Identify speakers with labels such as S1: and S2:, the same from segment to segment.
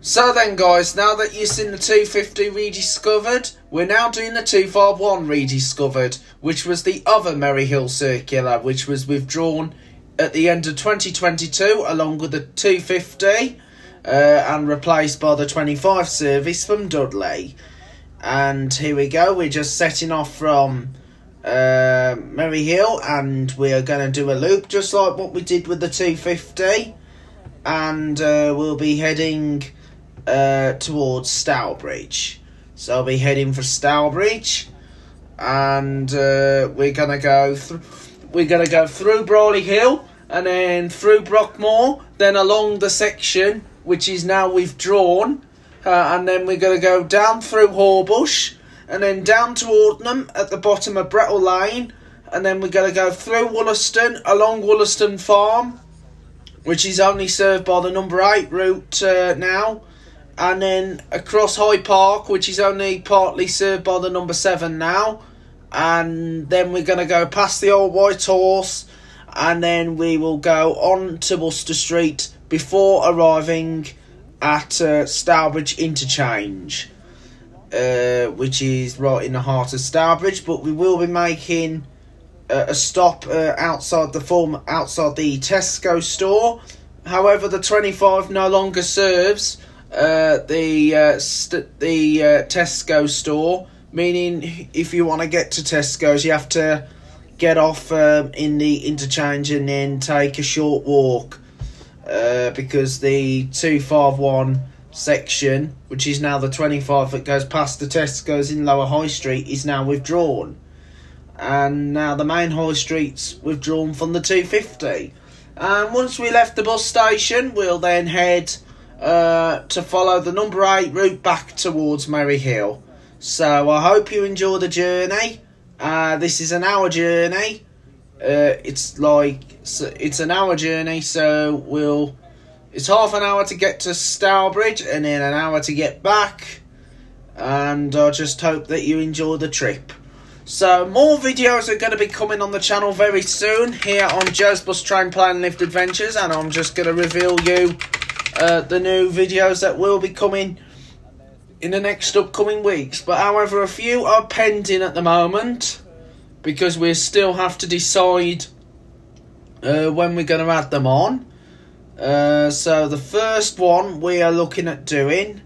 S1: So then guys, now that you've seen the 250 rediscovered, we're now doing the 251 rediscovered, which was the other Merry Hill circular, which was withdrawn at the end of 2022 along with the 250 and replaced by the 25 service from Dudley. And here we go, we're just setting off from Merry Hill, and we are going to do a loop just like what we did with the 250, and we'll be heading towards Stourbridge. So I'll be heading for Stourbridge, and we're gonna go through Brawley Hill and then through Brockmore, then along the section which is now withdrawn, and then we're gonna go down through Horbush and then down to Ordenham at the bottom of Brettle Lane, and then we're gonna go through Wollaston along Wollaston Farm, which is only served by the number 8 route now, and then across High Park, which is only partly served by the number 7 now, and then we're going to go past the Old White Horse, and then we will go on to Worcester Street before arriving at Stourbridge Interchange, which is right in the heart of Stourbridge. But we will be making a stop outside the Tesco store. However, the 25 no longer serves the Tesco store, meaning if you want to get to Tesco's, you have to get off in the interchange and then take a short walk, because the 251 section, which is now the 25 that goes past the Tesco's in Lower High Street, is now withdrawn. And now the main high street's withdrawn from the 250. And once we left the bus station, we'll then head to follow the number 8 route back towards Merry Hill. So I hope you enjoy the journey. This is an hour journey. It's an hour journey, so it's half an hour to get to Stourbridge and then an hour to get back. And I just hope that you enjoy the trip. So more videos are going to be coming on the channel very soon here on Joe's Bus Train Plane Lift Adventures, and I'm just going to reveal you the new videos that will be coming in the next upcoming weeks. But however, a few are pending at the moment because we still have to decide when we're going to add them on. So the first one we are looking at doing,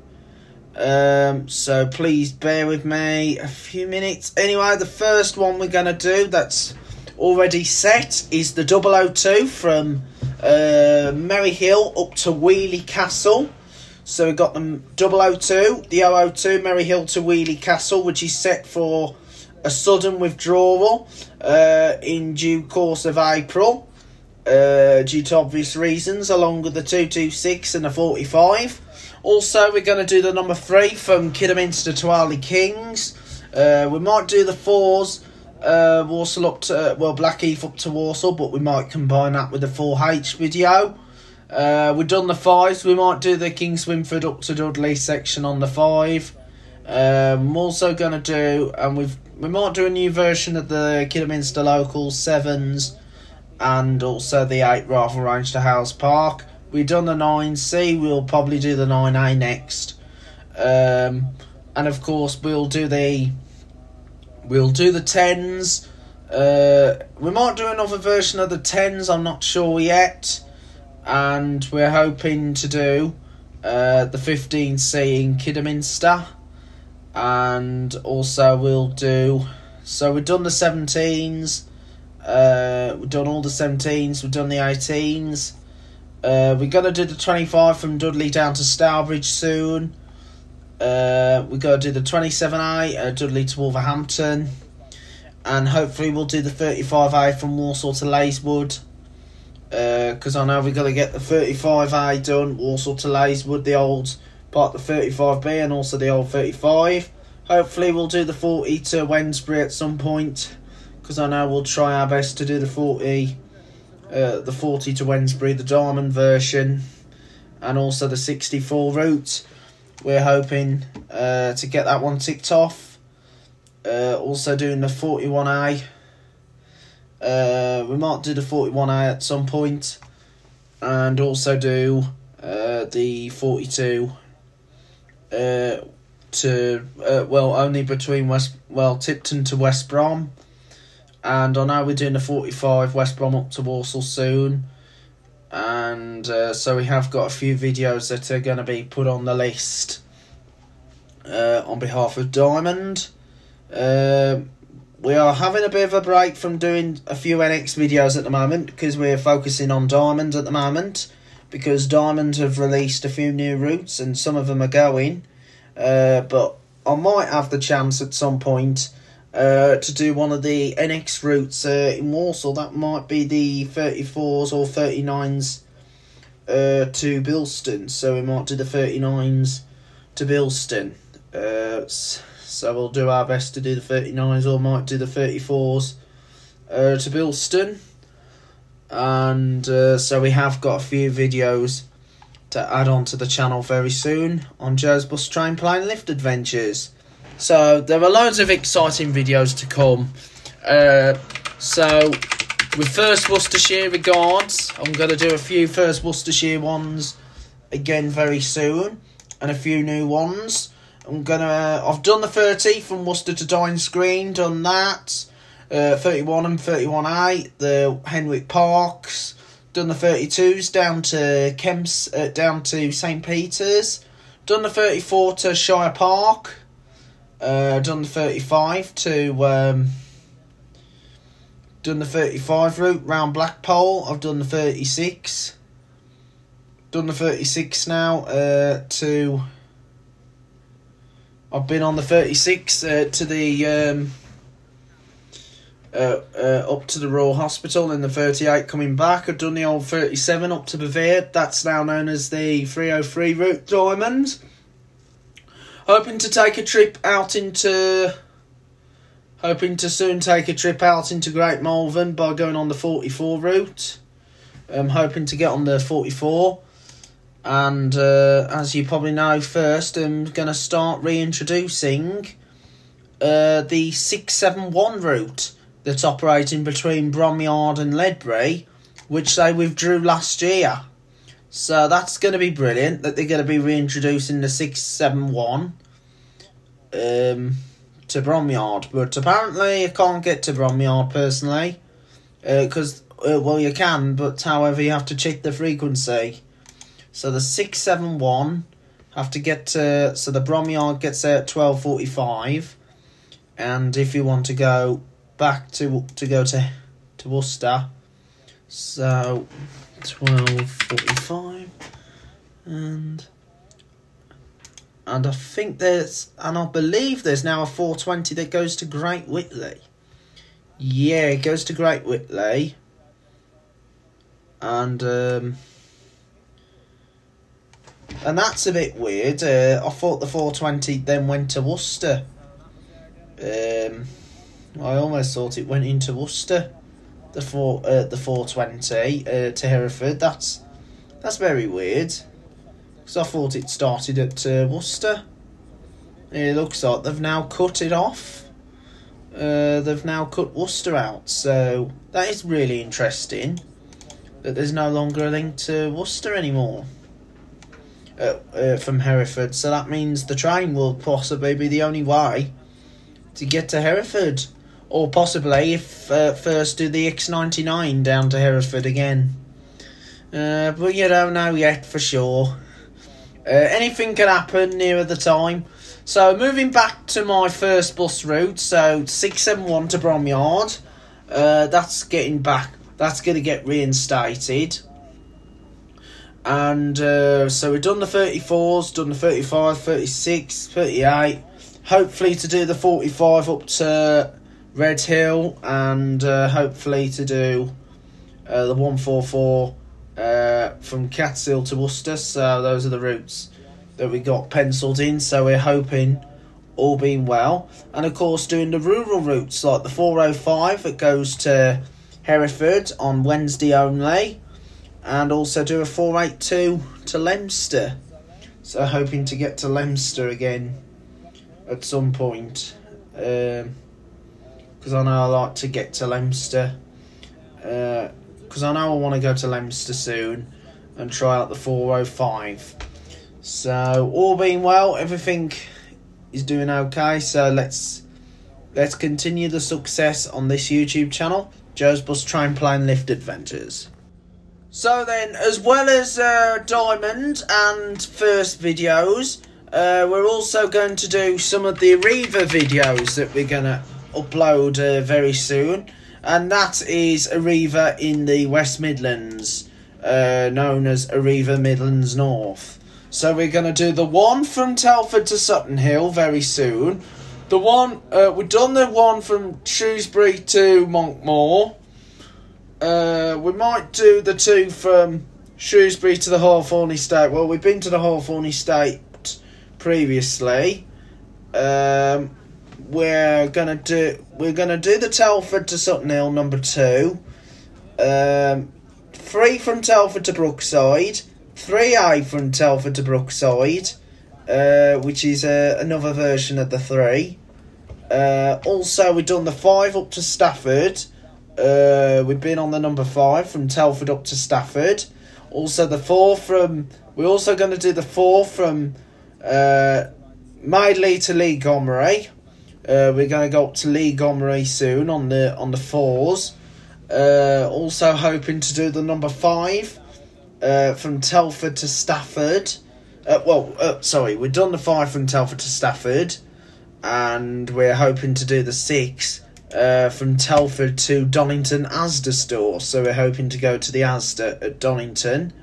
S1: so please bear with me a few minutes. Anyway, the first one we're going to do that's already set is the 002 from Merry Hill up to Wheely Castle. So we've got the 002, the 002 Merry Hill to Wheely Castle, which is set for a sudden withdrawal in due course of April, due to obvious reasons, along with the 226 and the 45. Also, we're going to do the number 3 from Kidderminster to Harley Kings. We might do the 4s, Walsall up to, Blackheath up to Walsall, but we might combine that with the 4H video. We've done the 5s, we might do the King Swinford up to Dudley section on the 5. I'm also going to do, and we might do a new version of the Kidderminster local 7s, and also the 8 rifle range to Hales Park. We've done the 9C, we'll probably do the 9A next. And of course we'll do the 10s. We might do another version of the 10s, I'm not sure yet. And we're hoping to do the 15C in Kidderminster. And also we'll do, so we've done the 17s, we've done all the 17s, we've done the 18s. We're going to do the 25 from Dudley down to Stourbridge soon. We've got to do the 27A, Dudley to Wolverhampton. And hopefully we'll do the 35A from Walsall to Leyswood. Because I know we've got to get the 35A done, Walsall to Leyswood, the old part of the 35B and also the old 35. Hopefully we'll do the 40 to Wednesbury at some point, because I know we'll try our best to do the 40 to Wednesbury, the diamond version, and also the 64 route. We're hoping to get that one ticked off. Also doing the 41A. We might do the 41A at some point, and also do the 42 only between Tipton to West Brom, and I know we're doing the 45 West Brom up to Walsall soon, and so we have got a few videos that are going to be put on the list on behalf of Diamond. We are having a bit of a break from doing a few NX videos at the moment because we're focusing on Diamond at the moment, because Diamond have released a few new routes and some of them are going, but I might have the chance at some point to do one of the NX routes in Walsall. That might be the 34s or 39s to Bilston, so we might do the 39s to Bilston. So we'll do our best to do the 39s, or might do the 34s to Bilston. And so we have got a few videos to add on to the channel very soon on Joe's Bus Train Plane Lift Adventures. So there are loads of exciting videos to come. So with First Worcestershire regards, I'm going to do a few First Worcestershire ones again very soon, and a few new ones. I've done the 30 from Worcester to Dines Green, done that. 31 and 31A, the Henwick Parks. Done the 32s down to down to St Peter's. Done the 34 to Shire Park. Done the 35 to done the 35 route round Blackpool. I've done the 36. Done the 36 now to. I've been on the 36 to the up to the Royal Hospital, in the 38 coming back. I've done the old 37 up to Bavaria. That's now known as the 303 route Diamond. Hoping to soon take a trip out into Great Malvern by going on the 44 route. I'm hoping to get on the 44. And as you probably know, first I'm going to start reintroducing the 671 route that's operating between Bromyard and Ledbury, which they withdrew last year. So that's going to be brilliant, that they're going to be reintroducing the 671 to Bromyard. But apparently I can't get to Bromyard personally, because, well, you can, but however you have to check the frequency. So the 671 have to get to, so the Bromyard gets there at 12:45, and if you want to go back to Worcester, so 12:45, and I think I believe there's now a 420 that goes to Great Whitley. Yeah, it goes to Great Whitley, and that's a bit weird. I thought the 420 then went to Worcester. I almost thought it went into Worcester, the 420 to Hereford. That's very weird, because I thought it started at Worcester. It looks like they've now cut it off. They've now cut Worcester out, so that is really interesting, that there's no longer a link to Worcester anymore. From Hereford, so that means the train will possibly be the only way to get to Hereford, or possibly if first do the X99 down to Hereford again, but you don't know yet for sure. Anything can happen nearer the time. So moving back to my first bus route, so 671 to Bromyard, that's getting back, that's going to get reinstated. And so we've done the 34s, done the 35, 36, 38. Hopefully to do the 45 up to Red Hill, and hopefully to do the 144 from Catshill to Worcester. So those are the routes that we got penciled in. So we're hoping, all being well. And of course doing the rural routes, like the 405 that goes to Hereford on Wednesday only. And also do a 482 to Leominster. So hoping to get to Leominster again at some point. Because I know I like to get to Leominster. Because I know I want to go to Leominster soon and try out the 405. So all being well, everything is doing okay. So let's continue the success on this YouTube channel, Joe's Bus Train Plane Lift Adventures. So then, as well as Diamond and First videos, we're also going to do some of the Arriva videos that we're going to upload very soon. And that is Arriva in the West Midlands, known as Arriva Midlands North. So we're going to do the one from Telford to Sutton Hill very soon. The one, we've done the one from Shrewsbury to Monkmoor. We might do the two from Shrewsbury to the Hawthorne Estate. Well, we've been to the Hawthorne Estate previously. We're gonna do the Telford to Sutton Hill number 2. 3 from Telford to Brookside. 3A from Telford to Brookside, which is another version of the 3. Also, we've done the 5 up to Stafford. We've been on the number 5 from Telford up to Stafford. Also, the 4 from... We're also going to do the 4 from Madeley to Lee Gomery. We're going to go up to Lee Gomery soon on the 4s. Also hoping to do the number 5 from Telford to Stafford. Sorry, we've done the 5 from Telford to Stafford, and we're hoping to do the 6 from Telford to Donington Asda store. So we're hoping to go to the Asda at Donington.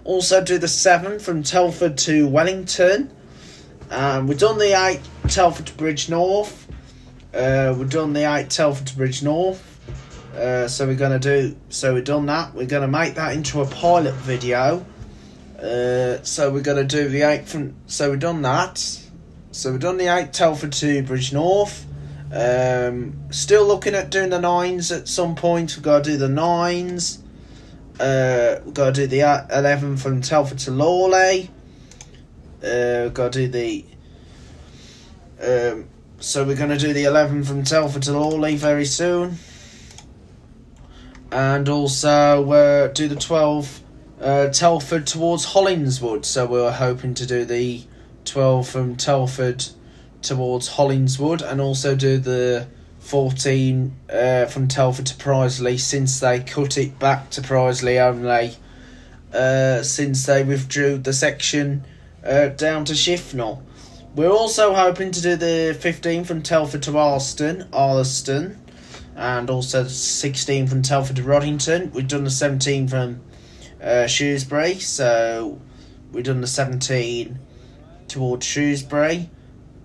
S1: Also do the 7 from Telford to Wellington. We've done the 8 Telford to Bridge North. We've done the 8 Telford to Bridge North. So we've done that. We're going to make that into a pilot video. So we're going to do the 8 from... So we've done that. So we've done the 8 Telford to Bridge North. Still looking at doing the 9s at some point. We've got to do the 9s. We've got to do the 11 from Telford to Lawley. We've got to do the... so we're going to do the 11 from Telford to Lawley very soon. And also do the 12 Telford towards Hollingswood. So we were hoping to do the 12 from Telford towards Hollingswood, and also do the 14 from Telford to Prisley, since they cut it back to Prisley only since they withdrew the section down to Shifnal. We're also hoping to do the 15 from Telford to Arleston, and also 16 from Telford to Roddington. We've done the 17 from Shrewsbury, so we've done the 17 towards Shrewsbury.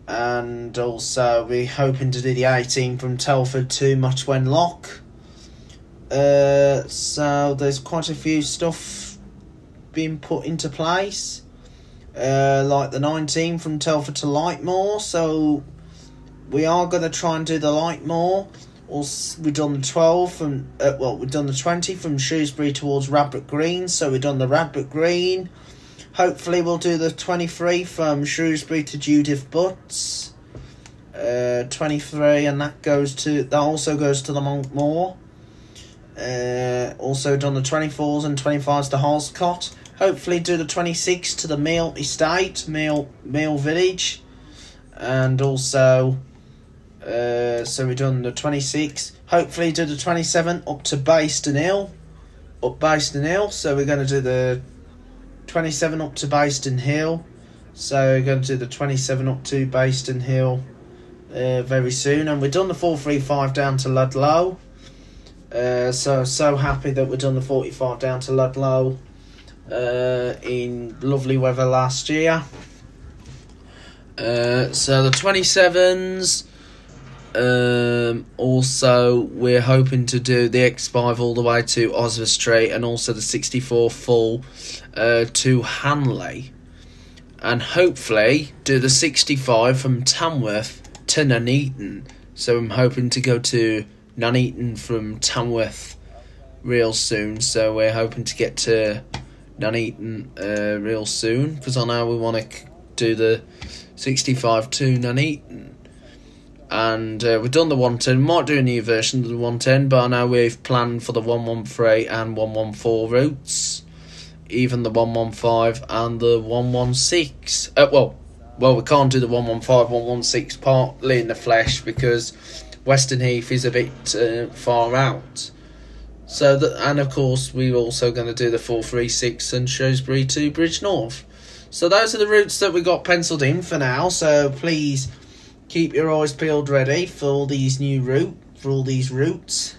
S1: And also we're hoping to do the 18 from Telford to Muchwen Lock. So there's quite a few stuff being put into place. Like the 19 from Telford to Lightmoor. So we are going to try and do the Lightmoor. Also, we've done the 12 from... we've done the 20 from Shrewsbury towards Radbrook Green. So we've done the Radbrook Green. Hopefully we'll do the 23 from Shrewsbury to Judith Butts. 23, and that also goes to the Monkmoor. Also done the 24s and 25s to Halscott. Hopefully do the 26 to the Meal Estate, Meal Village. And also, so we've done the 26. Hopefully do the 27 up to Bayston Hill. So we're going to do the 27 up to Bayston Hill. So we're going to do the 27 up to Bayston Hill very soon. And we've done the 435 down to Ludlow. So happy that we've done the 45 down to Ludlow in lovely weather last year. So the 27s, also we're hoping to do the X5 all the way to Oswestry, and also the 64 full to Hanley, and hopefully do the 65 from Tamworth to Nuneaton. So I'm hoping to go to Nuneaton from Tamworth real soon. So we're hoping to get to Nuneaton real soon, because I know we want to do the 65 to Nuneaton. And we've done the 110. Might do a new version of the 110, but I know we've planned for the 113 and 114 routes even the 115 and the 116. Well, we can't do the 115, 116 partly in the flesh because Western Heath is a bit far out. So and of course we're also going to do the 436 and Shrewsbury to Bridge North. So those are the routes that we got penciled in for now. So please keep your eyes peeled ready for all these routes.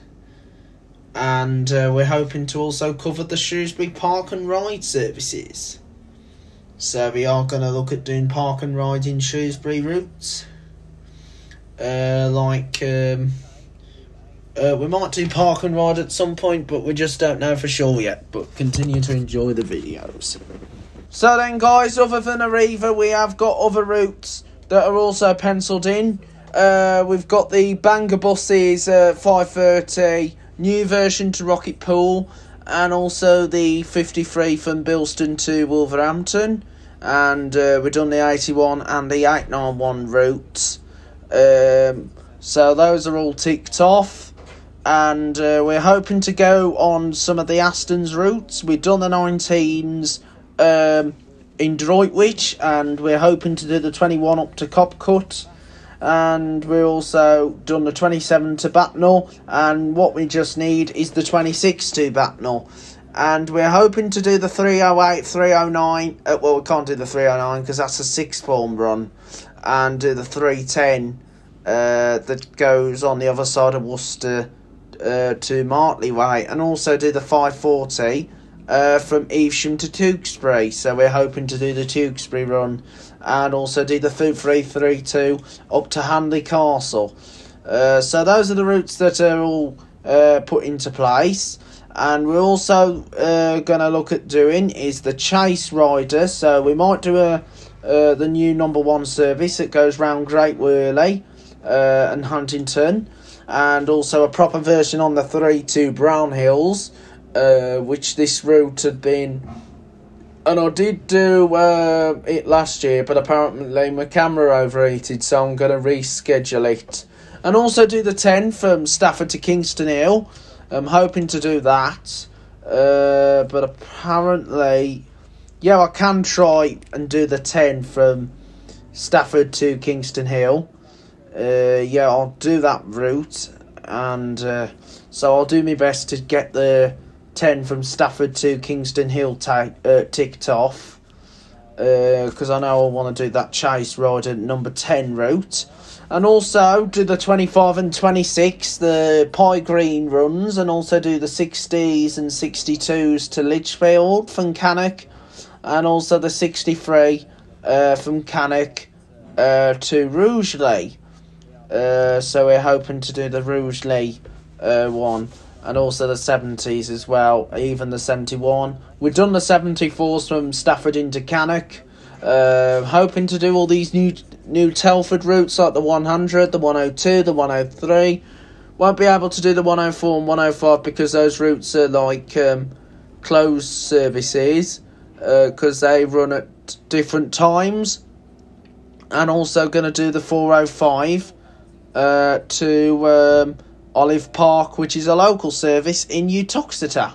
S1: And we're hoping to also cover the Shrewsbury Park and Ride services. So we are going to look at doing park and ride in Shrewsbury routes. We might do park and ride at some point, but we just don't know for sure yet. But continue to enjoy the videos. So then, guys, other than Arriva, we have got other routes that are also penciled in. We've got the Bangor buses 5:30, new version to Rocket Pool, and also the 53 from Bilston to Wolverhampton. And we've done the 81 and the 891 routes. So those are all ticked off. And we're hoping to go on some of the Aston's routes. We've done the 19s in Droitwich, and we're hoping to do the 21 up to Copcut. And we're also done the 27 to Batnall, and what we just need is the 26 to Batnall. And we're hoping to do the 308, 309, well, we can't do the 309 because that's a 6-form run, and do the 310 that goes on the other side of Worcester to Martley Way, and also do the 540 from Evesham to Tewkesbury. So we're hoping to do the Tewkesbury run, and also do the 332 up to Handley Castle. So those are the routes that are all put into place. And we're also going to look at doing is the Chase Rider. So we might do the new number 1 service that goes round Great Worley and Huntington, and also a proper version on the 3 to Brown Hills, which this route had been. And I did do it last year, but apparently my camera overheated, so I'm going to reschedule it. And also do the 10 from Stafford to Kingston Hill. I'm hoping to do that. But apparently, yeah, I can try and do the 10 from Stafford to Kingston Hill. Yeah, I'll do that route. And so I'll do my best to get the 10 from Stafford to Kingston Hill ticked off, because I know I want to do that Chase Rider number 10 route, and also do the 25 and 26, the Pie Green runs, and also do the 60s and 62s to Lichfield from Cannock, and also the 63 from Cannock to Rugeley. So we're hoping to do the Rugeley one. And also the 70s as well, even the 71. We've done the 74s from Stafford into Cannock. Hoping to do all these new Telford routes like the 100, the 102, the 103. Won't be able to do the 104 and 105 because those routes are like closed services, because they run at different times. And also going to do the 405 to Olive Park, which is a local service in Uttoxeter.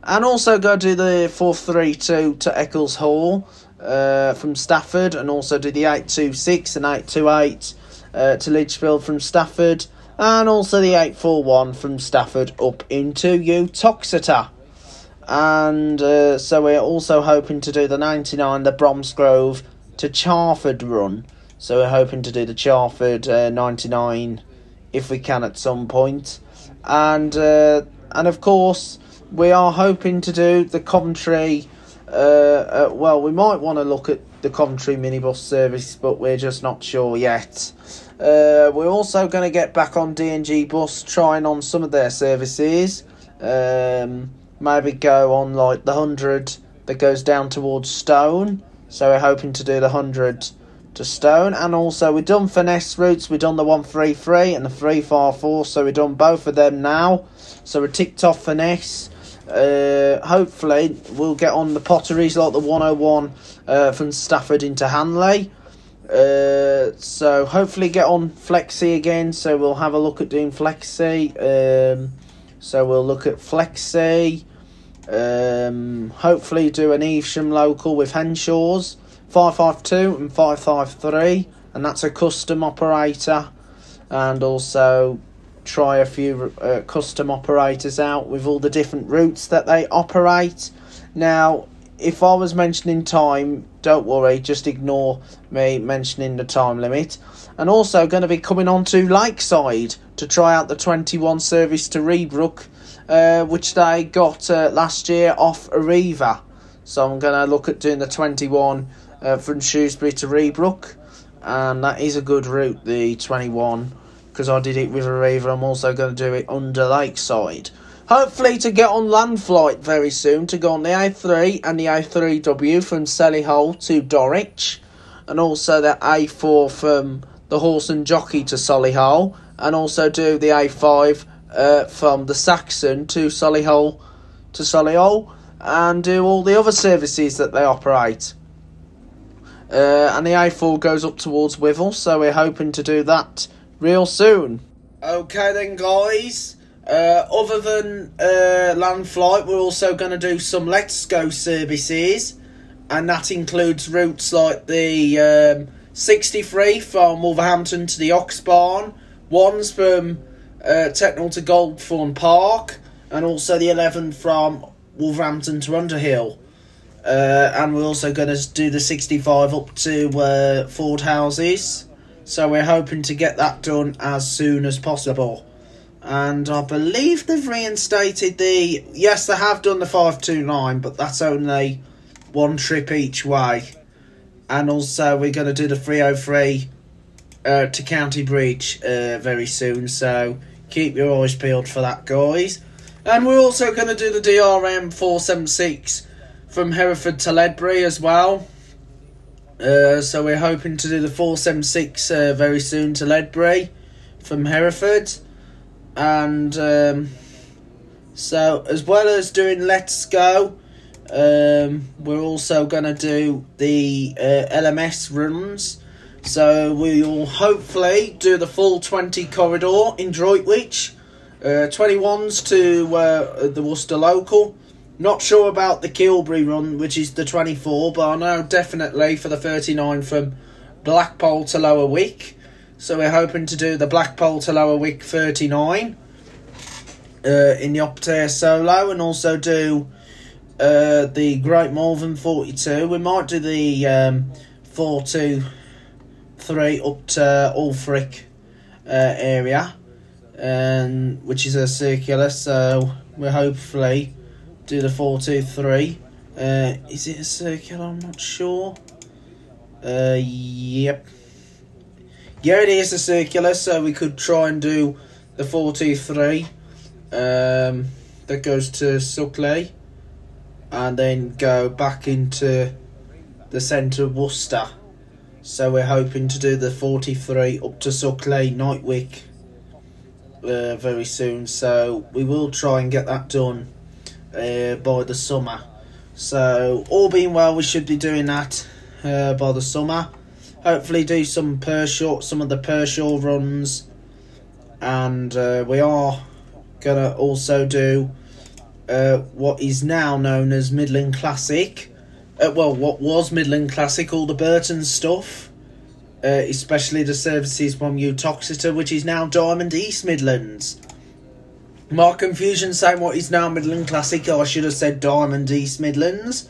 S1: And also go do the 432 to Eccles Hall from Stafford, and also do the 826 and 828 to Lichfield from Stafford, and also the 841 from Stafford up into Uttoxeter. And so we're also hoping to do the 99, the Bromsgrove to Charford run. So we're hoping to do the Charford 99 if we can at some point. And of course, we are hoping to do the Coventry. Well, we might want to look at the Coventry minibus service, but we're just not sure yet. We're also going to get back on D&G Bus, trying on some of their services. Maybe go on like the 100 that goes down towards Stone. So we're hoping to do the 100 to Stone. And also we've done finesse routes. We've done the 133 and the 354. So we've done both of them now. So we're ticked off finesse. Hopefully we'll get on the potteries like the 101 from Stafford into Hanley. So hopefully get on Flexi again. So we'll have a look at doing Flexi. So we'll look at Flexi. Hopefully do an Evesham local with Henshaws, 552 and 553, and that's a custom operator. And also try a few custom operators out with all the different routes that they operate. Now, if I was mentioning time, don't worry, just ignore me mentioning the time limit. And also going to be coming on to Lakeside to try out the 21 service to Rebrook, which they got last year off Arriva. So I'm going to look at doing the 21 from Shrewsbury to Rebrook, and that is a good route, the 21, because I did it with Arriva. I'm also going to do it under Lakeside. Hopefully to get on land flight very soon, to go on the A3 and the A3W from Solihull to Dorwich, and also the A4 from the Horse and Jockey to Solihull, and also do the A5 from the Saxon to Solihull, and do all the other services that they operate. And the A4 goes up towards Withell, so we're hoping to do that real soon. Okay then, guys. Other than land flight, we're also going to do some Let's Go services, and that includes routes like the 63 from Wolverhampton to the Oxbarn, ones from Technal to Goldthorne Park, and also the 11 from Wolverhampton to Underhill. And we're also going to do the 65 up to Ford Houses. So we're hoping to get that done as soon as possible. And I believe they've reinstated the... Yes, they have done the 529, but that's only one trip each way. And also we're going to do the 303 to County Bridge very soon. So keep your eyes peeled for that, guys. And we're also going to do the DRM 476 from Hereford to Ledbury as well. So we're hoping to do the 476 very soon to Ledbury from Hereford. And so as well as doing Let's Go, we're also going to do the LMS runs. So we will hopefully do the full 20 corridor in Droitwich, 21s to the Worcester local. Not sure about the Kilbury run, which is the 24, but I know definitely for the 39 from Blackpool to Lower Wick. So we're hoping to do the Blackpool to Lower Wick 39 in the Optare Solo, and also do the Great Malvern 42. We might do the 423 up to Ulfric area, which is a circular. So we'll hopefully do the 423. Is it a circular? I'm not sure. Yep. Yeah, it is a circular, so we could try and do the 423 that goes to Suckley, and then go back into the centre of Worcester. So we're hoping to do the 43 up to Suckley, Nightwick very soon. So we will try and get that done by the summer. So all being well, we should be doing that by the summer. Hopefully do some of the Pershore runs, and we are gonna also do what is now known as Midland Classic. Well, what was Midland Classic, all the Burton stuff, especially the services from Utoxeter, which is now Diamond East Midlands. My confusion saying what is now Midland Classic, I should have said Diamond East Midlands.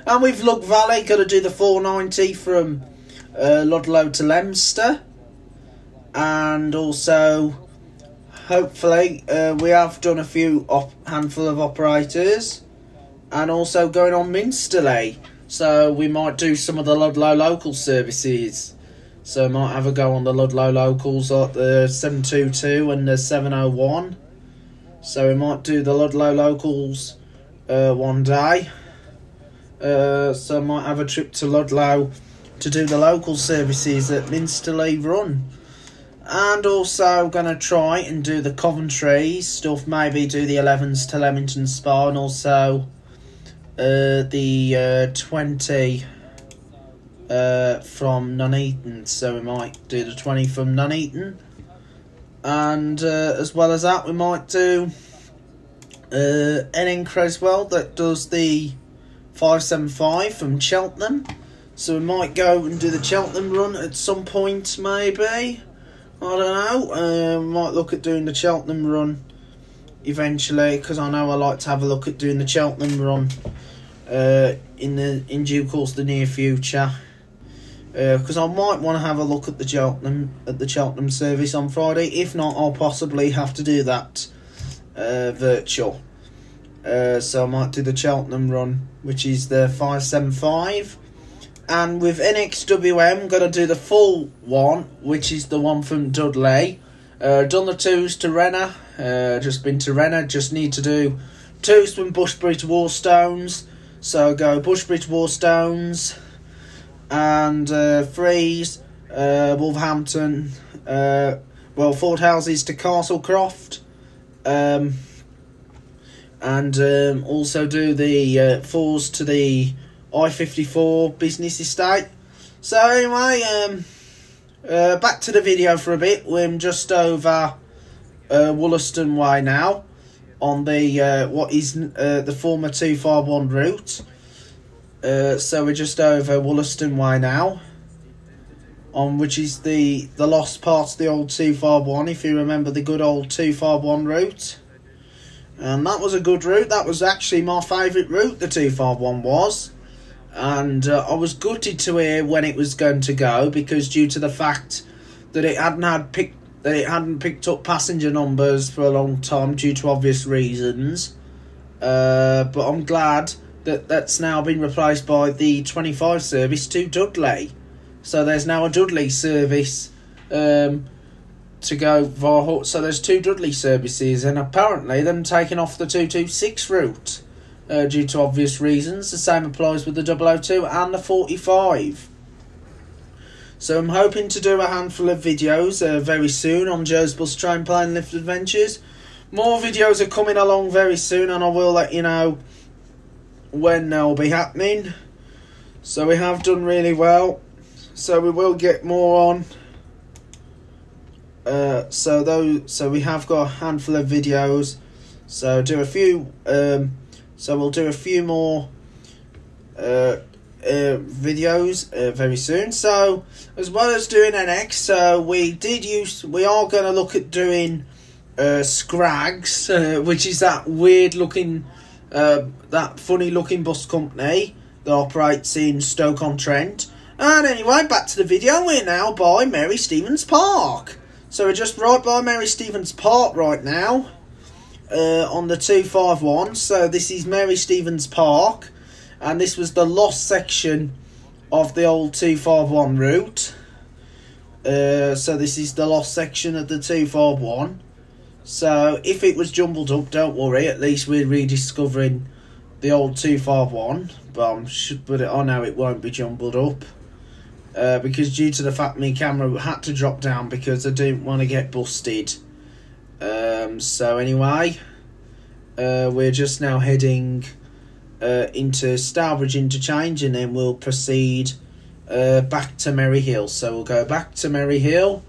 S1: And with Lug Valley, got to do the 490 from Ludlow to Leominster. And also, hopefully, we have done a few handful of operators. And also going on Minsterley. So we might do some of the Ludlow local services. So we might have a go on the Ludlow locals, like the 722 and the 701. So we might do the Ludlow locals one day. So I might have a trip to Ludlow to do the local services that Minsterley run. And also going to try and do the Coventry stuff, maybe do the 11s to Leamington Spa, and also the 20 from Nuneaton. So we might do the 20 from Nuneaton. And as well as that, we might do NN Creswell that does the 575 from Cheltenham. So we might go and do the Cheltenham run at some point, maybe. I don't know. Might look at doing the Cheltenham run eventually, because I know I like to have a look at doing the Cheltenham run in due course, the near future. Because I might want to have a look at the Cheltenham service on Friday. If not, I'll possibly have to do that virtual. So I might do the Cheltenham run, which is the 575. And with NXWM, I'm going to do the full one, which is the one from Dudley. Done the 2s to Renner. Just been to Renner. Just need to do 2s from Bushbury to Warstones. So go Bushbury to Warstones. And 3s, Wolverhampton. Ford Houses to Castlecroft. And also do the 4s to the I-54 business estate. So anyway, back to the video for a bit. We're just over Wollaston Way now, on the what is the former 251 route. So we're just over Wollaston Way now, on which is the lost part of the old 251, if you remember the good old 251 route. And that was a good route. That was actually my favourite route, the 251 was. And I was gutted to hear when it was going to go, because due to the fact that it hadn't picked up passenger numbers for a long time due to obvious reasons. But I'm glad that that's now been replaced by the 25 service to Dudley. So there's now a Dudley service to go via. So there's 2 Dudley services, and apparently them taking off the 226 route. Due to obvious reasons. The same applies with the 002 and the 45. So I'm hoping to do a handful of videos very soon on Joe's Bus Train Plane Lift Adventures. More videos are coming along very soon, and I will let you know when they'll be happening. So we have done really well, so we will get more on. So we have got a handful of videos. So do a few. So we'll do a few more videos very soon. So as well as doing NX, so we are going to look at doing Scraggs, which is that weird looking, that funny looking bus company that operates in Stoke-on-Trent. And anyway, back to the video. We're now by Mary Stevens Park. So we're just right by Mary Stevens Park right now. On the 251. So this is Mary Stevens Park, and this was the lost section of the old 251 route. So this is the lost section of the 251. So if it was jumbled up, don't worry, at least we're rediscovering the old 251. But I know it won't be jumbled up, because due to the fact my camera had to drop down because I didn't want to get busted. So anyway, we're just now heading into Stourbridge Interchange, and then we'll proceed back to Merry Hill. So we'll go back to Merry Hill.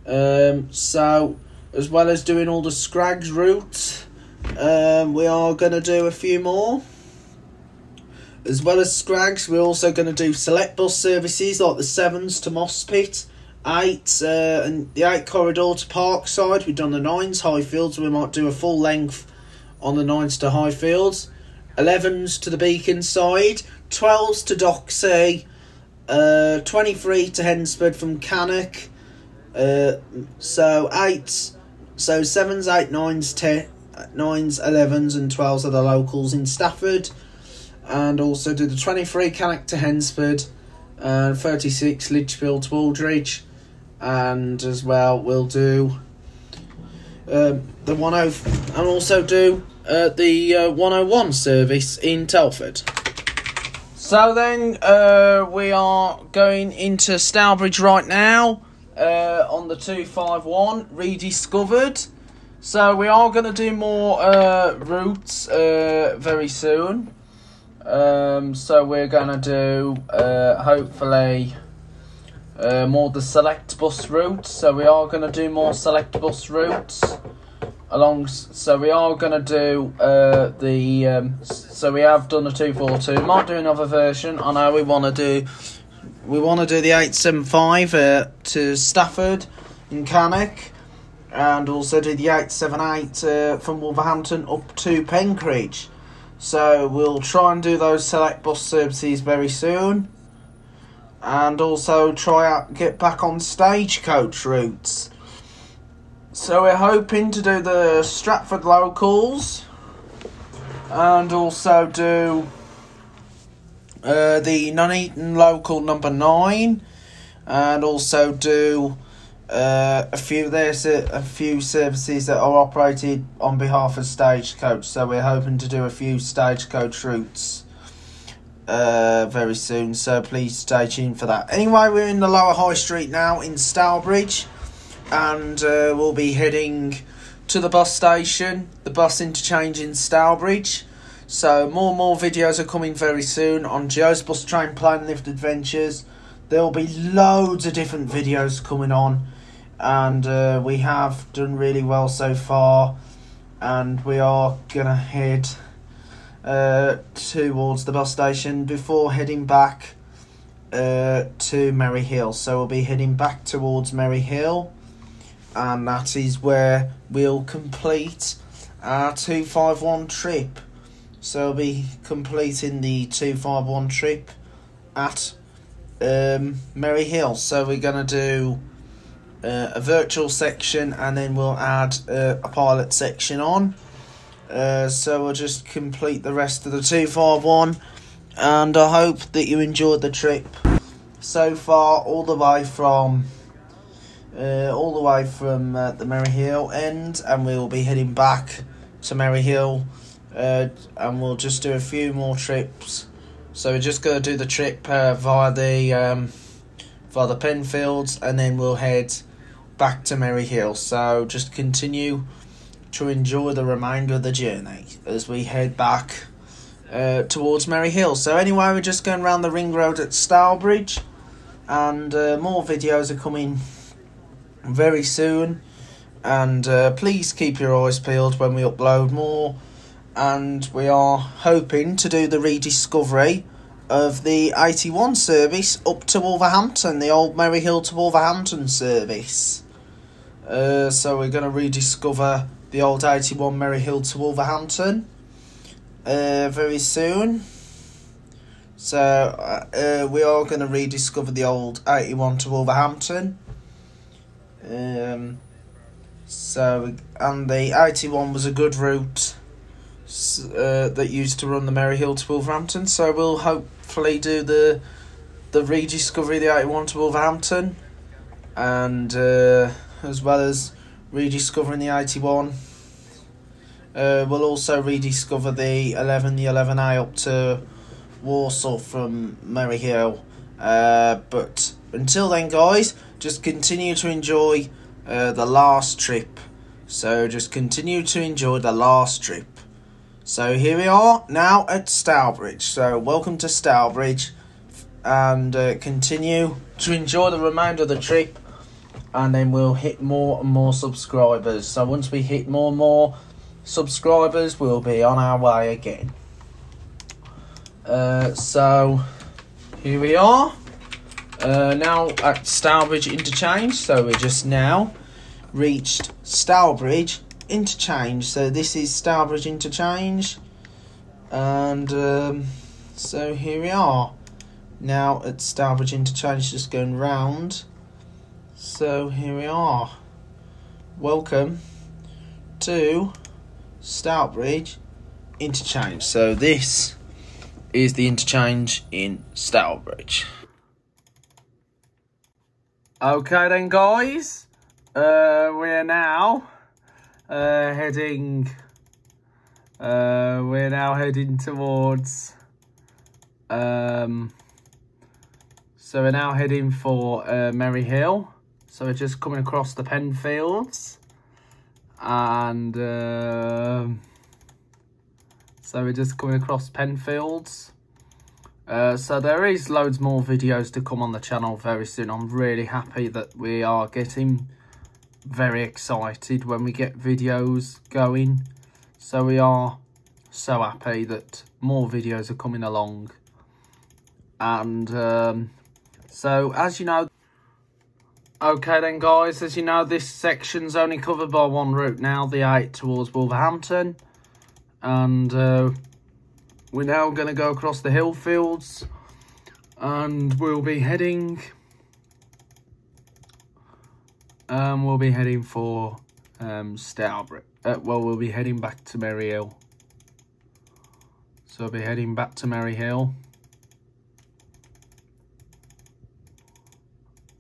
S1: So as well as doing all the Scraggs routes, we are going to do a few more. As well as Scraggs, we're also going to do select bus services like the 7s to Mospit, 8 and the 8 corridor to Parkside. We've done the 9s Highfields. We might do a full length on the 9s to Highfields. 11s to the Beacon side, 12s to Docksey, 23 to Hensford from Cannock. So 8s, so 7s, 8, 9s, 10, 9s, 11s and 12s are the locals in Stafford. And also do the 23 Cannock to Hensford, and 36 Lichfield to Aldridge. And as well we'll do the 10, and also do the 101 service in Telford. So then we are going into Stourbridge right now on the 251 Rediscovered. So we are going to do more routes very soon. So we're going to do hopefully more the select bus routes. So we are going to do more select bus routes so we are going to do so we have done a 242. Might do another version. I know we want to do the 875 to Stafford and Cannock, and also do the 878 from Wolverhampton up to Penkridge. So we'll try and do those select bus services very soon, and also get back on stagecoach routes. So we're hoping to do the Stratford locals, and also do the Nuneaton local number 9, and also do a few services that are operated on behalf of Stagecoach. So we're hoping to do a few Stagecoach routes very soon, so please stay tuned for that. Anyway, we're in the Lower High Street now in Stourbridge, and we'll be heading to the bus station, the bus interchange in Stourbridge. So more videos are coming very soon on Joe's Bus Train Plane Lift Adventures. There will be loads of different videos coming on, and we have done really well so far, and we are gonna head towards the bus station before heading back to Merry Hill. So we'll be heading back towards Merry Hill, and that is where we'll complete our 251 trip. So we'll be completing the 251 trip at Merry Hill. So we're going to do a virtual section, and then we'll add a pilot section on. So we'll just complete the rest of the 251, and I hope that you enjoyed the trip so far, all the way from the Merry Hill end, and we'll be heading back to Merry Hill, and we'll just do a few more trips. So we're just going to do the trip via the Penfields, and then we'll head back to Merry Hill. So just continue to enjoy the remainder of the journey as we head back towards Merry Hill. So anyway, we're just going around the ring road at Stourbridge, and more videos are coming very soon, and please keep your eyes peeled when we upload more. And we are hoping to do the rediscovery of the 81 service up to Wolverhampton, the old Merry Hill to Wolverhampton service. So we're going to rediscover the old 81 Merry Hill to Wolverhampton very soon. So we are going to rediscover the old 81 to Wolverhampton. And the 81 was a good route that used to run the Merry Hill to Wolverhampton. So we'll hopefully do the rediscovery of the 81 to Wolverhampton, and as well as rediscovering the 81, we'll also rediscover the 11A up to Warsaw from Merry Hill. But until then, guys, just continue to enjoy the last trip. So just continue to enjoy the last trip. So here we are now at Stourbridge. So welcome to Stourbridge, and continue to enjoy the remainder of the trip, and then we'll hit more and more subscribers. So once we hit more and more subscribers, we'll be on our way again. So here we are now at Stourbridge Interchange. So we just now reached Stourbridge Interchange. So this is Stourbridge Interchange, and so here we are now at Stourbridge Interchange, just going round. So here we are. Welcome to Stourbridge Interchange. So this is the interchange in Stourbridge. Okay then, guys, we're now heading towards so we're now heading for Merry Hill. So we're just coming across the Penfields, and so we're just coming across Penfields. So there is loads more videos to come on the channel very soon. I'm really happy that we are getting very excited when we get videos going. So we are so happy that more videos are coming along. And so, as you know, okay then guys, as you know, this section's only covered by one route now, the 8 towards Wolverhampton. And we're now going to go across the hill fields, and we'll be heading for Stourbridge. Well, we'll be heading back to Merry Hill. So I'll be heading back to Merry Hill.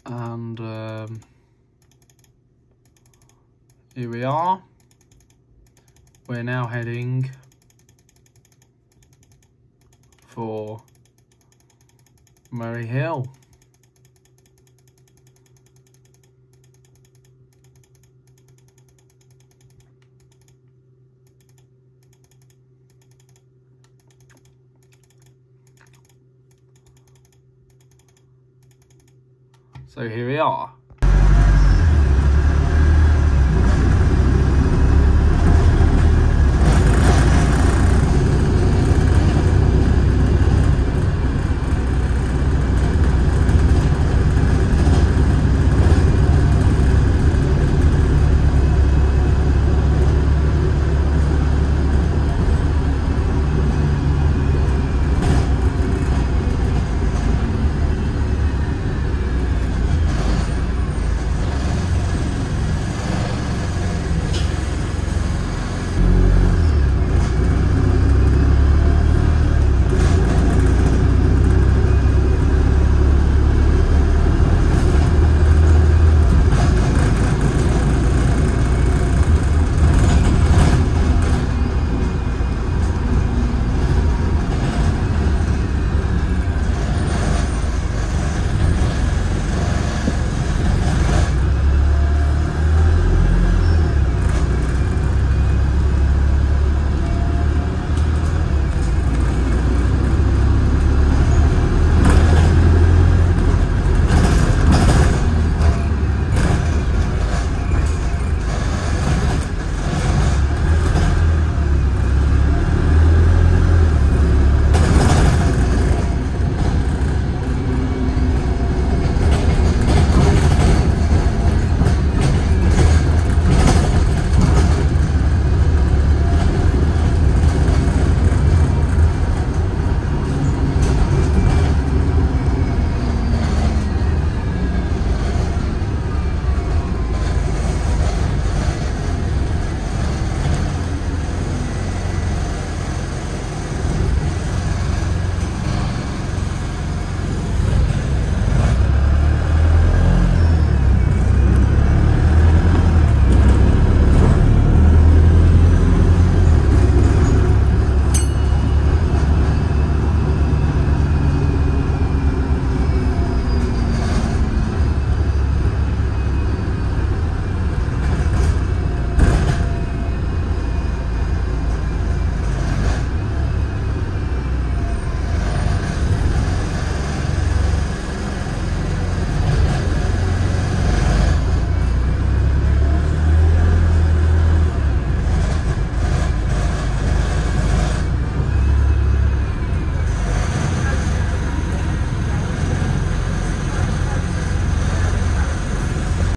S1: And here we are. We're now heading for Merry Hill. So here we are.